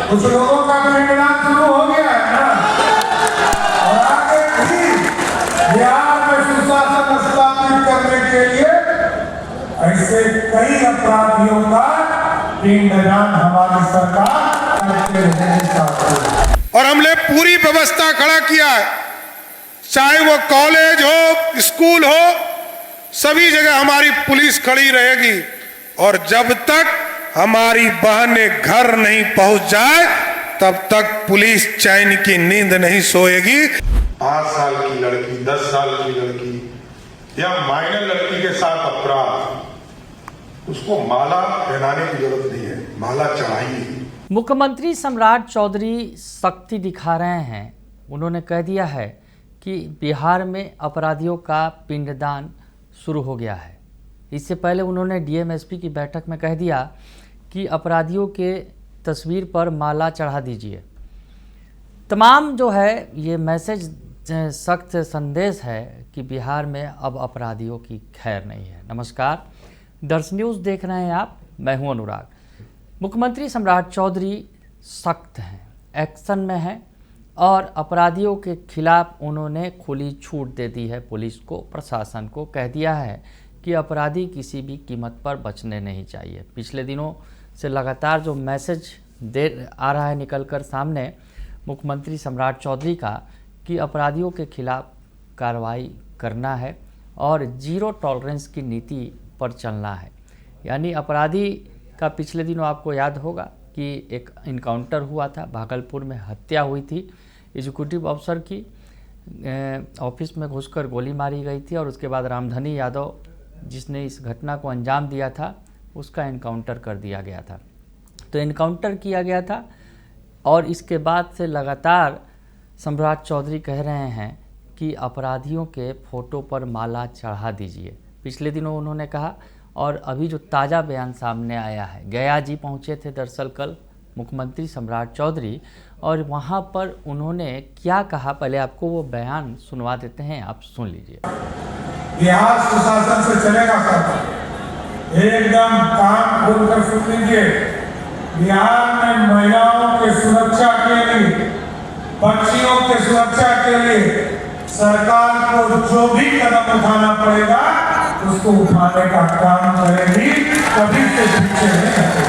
कुछ लोगों का पिंडदान शुरू हो गया है ना, और आगे भी बिहार में सुशासन स्थापित करने के लिए ऐसे कई अपराधियों का पिंडदान हमारी सरकार करते रहेगी। और हमने पूरी व्यवस्था खड़ा किया है, चाहे वो कॉलेज हो, स्कूल हो, सभी जगह हमारी पुलिस खड़ी रहेगी। और जब तक हमारी बहनें घर नहीं पहुंच जाए तब तक पुलिस चैन की नींद नहीं सोएगी। 5 साल की लड़की, 10 साल की लड़की या माइनर लड़की के साथ अपराध, उसको माला पहनाने की जरूरत नहीं है, माला चढ़ाइए। मुख्यमंत्री सम्राट चौधरी सख्ती दिखा रहे हैं। उन्होंने कह दिया है कि बिहार में अपराधियों का पिंडदान शुरू हो गया है। इससे पहले उन्होंने डीएम-एसपी की बैठक में कह दिया कि अपराधियों के तस्वीर पर माला चढ़ा दीजिए। तमाम जो है ये मैसेज सख्त संदेश है कि बिहार में अब अपराधियों की खैर नहीं है। नमस्कार, दर्श न्यूज़ देख रहे हैं आप, मैं हूं अनुराग। मुख्यमंत्री सम्राट चौधरी सख्त हैं, एक्शन में हैं और अपराधियों के खिलाफ उन्होंने खुली छूट दे दी है। पुलिस को, प्रशासन को कह दिया है कि अपराधी किसी भी कीमत पर बचने नहीं चाहिए। पिछले दिनों से लगातार जो मैसेज दे आ रहा है निकल कर सामने मुख्यमंत्री सम्राट चौधरी का कि अपराधियों के खिलाफ कार्रवाई करना है और जीरो टॉलरेंस की नीति पर चलना है। यानी अपराधी का पिछले दिनों आपको याद होगा कि एक इनकाउंटर हुआ था, भागलपुर में हत्या हुई थी, एग्जीक्यूटिव अफसर की ऑफिस में घुसकर गोली मारी गई थी और उसके बाद रामधनी यादव जिसने इस घटना को अंजाम दिया था उसका इनकाउंटर कर दिया गया था। तो इनकाउंटर किया गया था और इसके बाद से लगातार सम्राट चौधरी कह रहे हैं कि अपराधियों के फ़ोटो पर माला चढ़ा दीजिए। पिछले दिनों उन्होंने कहा और अभी जो ताज़ा बयान सामने आया है, गया जी पहुंचे थे दरअसल कल मुख्यमंत्री सम्राट चौधरी और वहां पर उन्होंने क्या कहा, पहले आपको वो बयान सुनवा देते हैं, आप सुन लीजिए। बिहार सुशासन से चलेगा सब, एकदम कान खोलकर सुन लीजिए। बिहार में महिलाओं के सुरक्षा के लिए, बच्चियों के सुरक्षा के लिए सरकार को जो भी कदम उठाना पड़ेगा उसको उठाने का काम करेगी, कभी से पीछे नहीं हटेगी।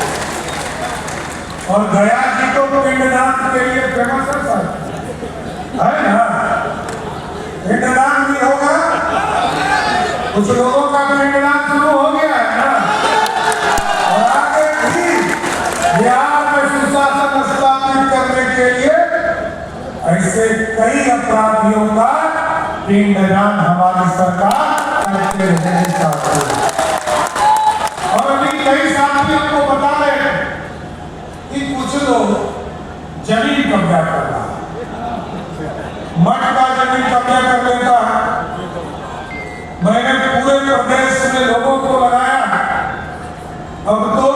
और गया जी तो पिंडदान के लिए फेमस है सर, है ना? पिंडदान भी होगा, कुछ लोगों का पिंडदान शुरू हो गया है ना, और आगे भी बिहार में सुशासन स्थापित करने के लिए ऐसे कई अपराधियों का पिंडदान हमारी सरकार करते रहेगी। और अभी कई साथी हमको बता रहे हैं कि कुछ लोग जमीन कब्जा कर रहा है, मठ का जमीन कब्जा कर लेता है। मैंने पूरे प्रदेश में लोगों को लगाया, अब तो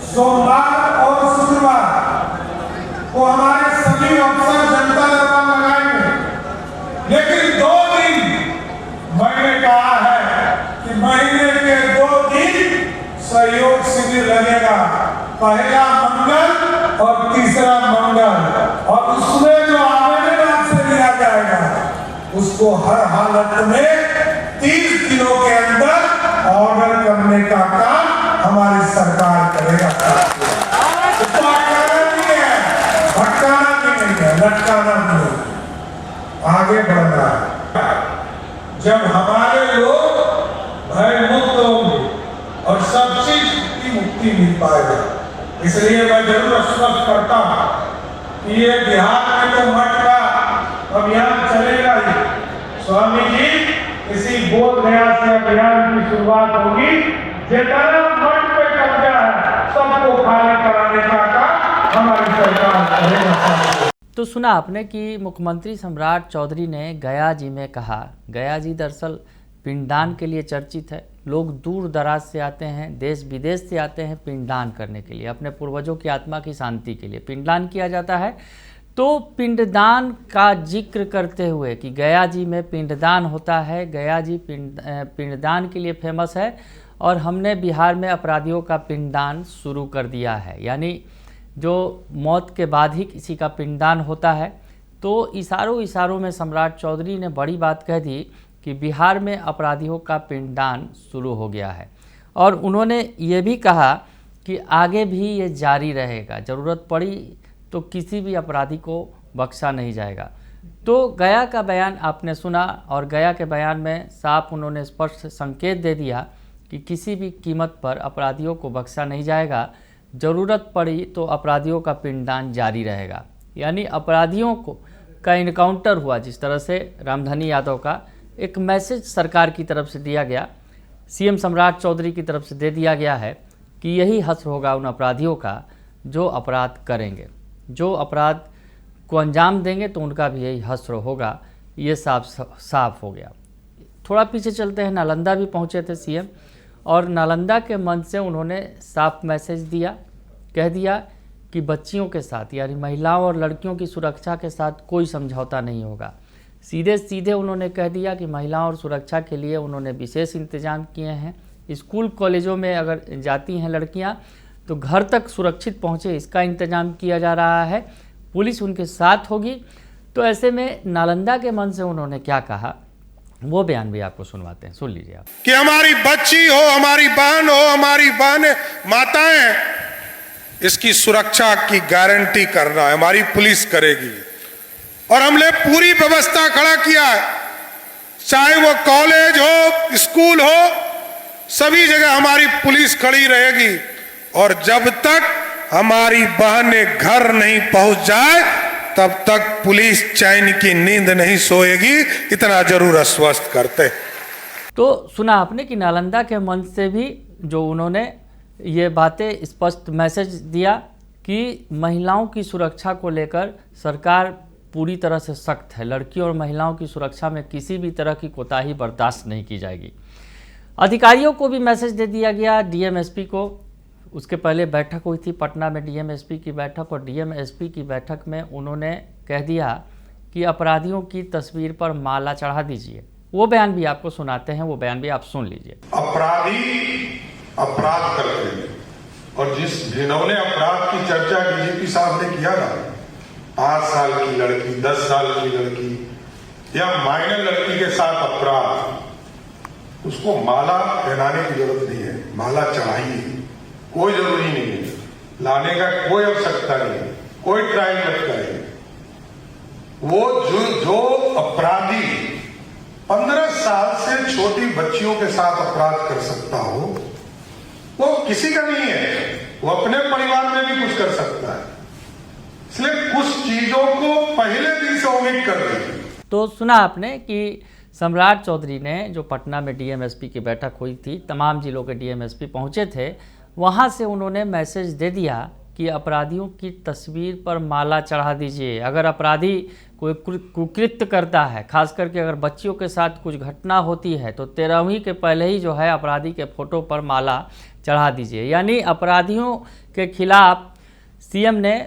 सोमवार और शुक्रवार को हमारे सभी अफसर जनता दरबार लगाएंगे, लेकिन 2 दिन मैंने कहा है कि महीने के 2 दिन सहयोग शिविर लगेगा, पहला मंगल और तीसरा मंगल, और उसमें जो आवेदन आपसे लिया जाएगा उसको हर हालत में 30 दिनों के अंदर ऑर्डर करने का काम हमारी सरकार करेगा। उसको अटकाना नहीं है, भटकाना भी नहीं है, लटकाना भी नहीं, आगे बढ़ना है। जब हमारे लोग भय मुक्त होंगे और सब चीज की मुक्ति मिल पाएगा। इसलिए मैं जरूर आश्वस्त करता हूँ कि ये बिहार में तो मठ का अभियान चलेगा ही। स्वामी जी इसी बोध गया से अभियान की शुरुआत होगी। जितना मठ पे कब्जा है सबको खाली कराने का काम हमारी सरकार करेगा। तो सुना आपने कि मुख्यमंत्री सम्राट चौधरी ने गया जी में कहा। गया जी दरअसल पिंडदान के लिए चर्चित है। लोग दूर दराज से आते हैं, देश विदेश से आते हैं पिंडदान करने के लिए, अपने पूर्वजों की आत्मा की शांति के लिए पिंडदान किया जाता है। तो पिंडदान का जिक्र करते हुए कि गया जी में पिंडदान होता है, गया जी पिंडदान के लिए फेमस है और हमने बिहार में अपराधियों का पिंडदान शुरू कर दिया है। यानी जो मौत के बाद ही किसी का पिंडदान होता है। तो इशारों में सम्राट चौधरी ने बड़ी बात कह दी कि बिहार में अपराधियों का पिंडदान शुरू हो गया है, और उन्होंने ये भी कहा कि आगे भी ये जारी रहेगा, ज़रूरत पड़ी तो किसी भी अपराधी को बख्शा नहीं जाएगा। तो गया का बयान आपने सुना, और गया के बयान में साफ उन्होंने स्पष्ट संकेत दे दिया कि किसी भी कीमत पर अपराधियों को बख्शा नहीं जाएगा, ज़रूरत पड़ी तो अपराधियों का पिंडदान जारी रहेगा। यानी अपराधियों का इनकाउंटर हुआ, जिस तरह से रामधनी यादव का एक मैसेज सरकार की तरफ से दिया गया, सीएम सम्राट चौधरी की तरफ से दे दिया गया है कि यही हश्र होगा उन अपराधियों का जो अपराध करेंगे, जो अपराध को अंजाम देंगे तो उनका भी यही हश्र होगा। ये साफ हो गया। थोड़ा पीछे चलते हैं, नालंदा भी पहुंचे थे सीएम, और नालंदा के मंच से उन्होंने साफ मैसेज दिया, कह दिया कि बच्चियों के साथ यानी महिलाओं और लड़कियों की सुरक्षा के साथ कोई समझौता नहीं होगा। सीधे उन्होंने कह दिया कि महिलाओं और सुरक्षा के लिए उन्होंने विशेष इंतजाम किए हैं। स्कूल कॉलेजों में अगर जाती हैं लड़कियां तो घर तक सुरक्षित पहुंचे, इसका इंतजाम किया जा रहा है, पुलिस उनके साथ होगी। तो ऐसे में नालंदा के मन से उन्होंने क्या कहा, वो बयान भी आपको सुनवाते हैं, सुन लीजिए आप। कि हमारी बच्ची हो, हमारी बहन हो, हमारी बहन माताएं, इसकी सुरक्षा की गारंटी करना है हमारी पुलिस करेगी, और हमने पूरी व्यवस्था खड़ा किया है, चाहे वो कॉलेज हो, स्कूल हो, सभी जगह हमारी पुलिस खड़ी रहेगी। और जब तक हमारी बहनें घर नहीं पहुंच जाए तब तक पुलिस चैन की नींद नहीं सोएगी, इतना जरूर आश्वस्त करते। तो सुना आपने कि नालंदा के मंच से भी जो उन्होंने ये बातें स्पष्ट मैसेज दिया कि महिलाओं की सुरक्षा को लेकर सरकार पूरी तरह से सख्त है, लड़कियों और महिलाओं की सुरक्षा में किसी भी तरह की कोताही बर्दाश्त नहीं की जाएगी। अधिकारियों को भी मैसेज दे दिया गया, डीएम एसपी को। उसके पहले बैठक हुई थी पटना में, डीएम एसपी की बैठक, और डीएम एसपी की बैठक में उन्होंने कह दिया कि अपराधियों की तस्वीर पर माला चढ़ा दीजिए। वो बयान भी आपको सुनाते हैं, वो बयान भी आप सुन लीजिए। अपराधी अपराध करते हैं, और जिस घिनौने अपराध की चर्चा डीजीपी साहब ने किया ना, 5 साल की लड़की, 10 साल की लड़की या माइनर लड़की के साथ अपराध, उसको माला पहनाने की जरूरत नहीं है, माला चढ़ाइए, कोई जरूरी नहीं है, लाने का कोई आवश्यकता नहीं है, कोई ट्रायल मत करें। वो जो अपराधी 15 साल से छोटी बच्चियों के साथ अपराध कर सकता हो, वो किसी का नहीं है, वो अपने परिवार में भी कुछ कर सकता है। इसलिए कुछ चीजों को पहले दिन से ओमिट कर रही। तो सुना आपने कि सम्राट चौधरी ने जो पटना में डीएमएसपी की बैठक हुई थी, तमाम जिलों के डीएमएसपी पहुंचे थे, वहां से उन्होंने मैसेज दे दिया कि अपराधियों की तस्वीर पर माला चढ़ा दीजिए। अगर अपराधी कोई कुकृत्य करता है, खास करके अगर बच्चियों के साथ कुछ घटना होती है, तो 13वीं के पहले ही जो है अपराधी के फोटो पर माला चढ़ा दीजिए। यानी अपराधियों के खिलाफ सीएम ने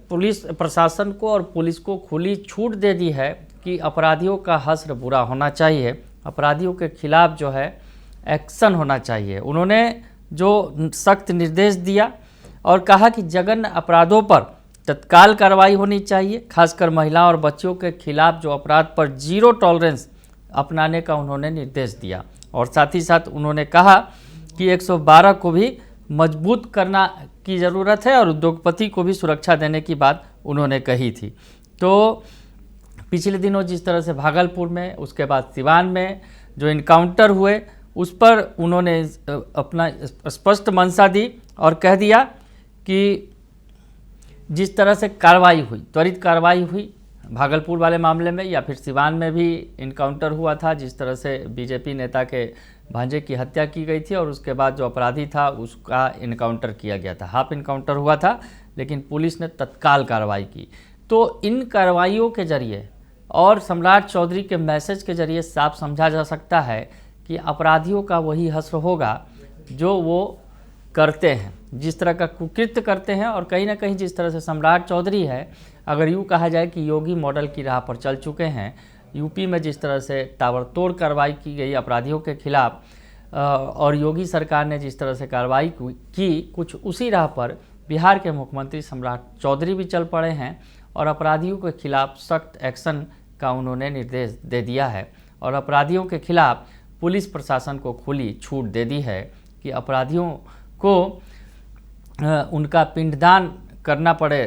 पुलिस प्रशासन को और पुलिस को खुली छूट दे दी है कि अपराधियों का हश्र बुरा होना चाहिए, अपराधियों के खिलाफ जो है एक्शन होना चाहिए। उन्होंने जो सख्त निर्देश दिया और कहा कि जघन्य अपराधों पर तत्काल कार्रवाई होनी चाहिए, खासकर महिलाओं और बच्चों के खिलाफ जो अपराध पर जीरो टॉलरेंस अपनाने का उन्होंने निर्देश दिया। और साथ ही साथ उन्होंने कहा कि 112 को भी मजबूत करना की ज़रूरत है और उद्योगपति को भी सुरक्षा देने की बात उन्होंने कही थी। तो पिछले दिनों जिस तरह से भागलपुर में, उसके बाद सिवान में जो इनकाउंटर हुए, उस पर उन्होंने अपना स्पष्ट मंशा दी और कह दिया कि जिस तरह से कार्रवाई हुई, त्वरित कार्रवाई हुई भागलपुर वाले मामले में, या फिर सिवान में भी इनकाउंटर हुआ था, जिस तरह से बीजेपी नेता के भांजे की हत्या की गई थी और उसके बाद जो अपराधी था उसका इनकाउंटर किया गया था, हाफ इनकाउंटर हुआ था, लेकिन पुलिस ने तत्काल कार्रवाई की। तो इन कार्रवाइयों के जरिए और सम्राट चौधरी के मैसेज के जरिए साफ समझा जा सकता है कि अपराधियों का वही हश्र होगा जो वो करते हैं, जिस तरह का कुकृत्य करते हैं। और कहीं ना कहीं जिस तरह से सम्राट चौधरी है, अगर यूँ कहा जाए कि योगी मॉडल की राह पर चल चुके हैं, यूपी में जिस तरह से ताबड़तोड़ कार्रवाई की गई अपराधियों के खिलाफ और योगी सरकार ने जिस तरह से कार्रवाई की, कुछ उसी राह पर बिहार के मुख्यमंत्री सम्राट चौधरी भी चल पड़े हैं और अपराधियों के खिलाफ सख्त एक्शन का उन्होंने निर्देश दे दिया है और अपराधियों के खिलाफ पुलिस प्रशासन को खुली छूट दे दी है कि अपराधियों को उनका पिंडदान करना पड़े।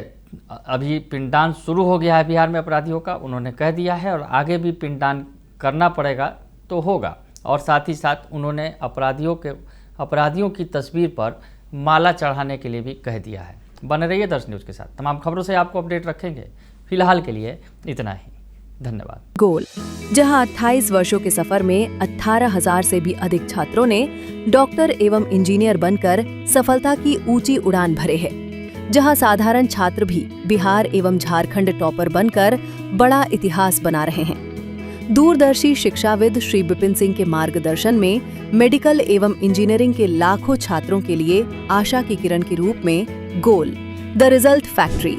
अभी पिंडदान शुरू हो गया है बिहार में अपराधियों का, उन्होंने कह दिया है, और आगे भी पिंडदान करना पड़ेगा तो होगा। और साथ ही साथ उन्होंने अपराधियों की तस्वीर पर माला चढ़ाने के लिए भी कह दिया है। बने रहिए दर्श न्यूज़ के साथ, तमाम खबरों से आपको अपडेट रखेंगे। फिलहाल के लिए इतना ही, धन्यवाद। गोल, जहां 28 वर्षों के सफर में 18,000 से भी अधिक छात्रों ने डॉक्टर एवं इंजीनियर बनकर सफलता की ऊंची उड़ान भरे है, जहां साधारण छात्र भी बिहार एवं झारखंड टॉपर बनकर बड़ा इतिहास बना रहे हैं। दूरदर्शी शिक्षाविद श्री विपिन सिंह के मार्गदर्शन में मेडिकल एवं इंजीनियरिंग के लाखों छात्रों के लिए आशा की किरण के रूप में गोल, द रिजल्ट फैक्ट्री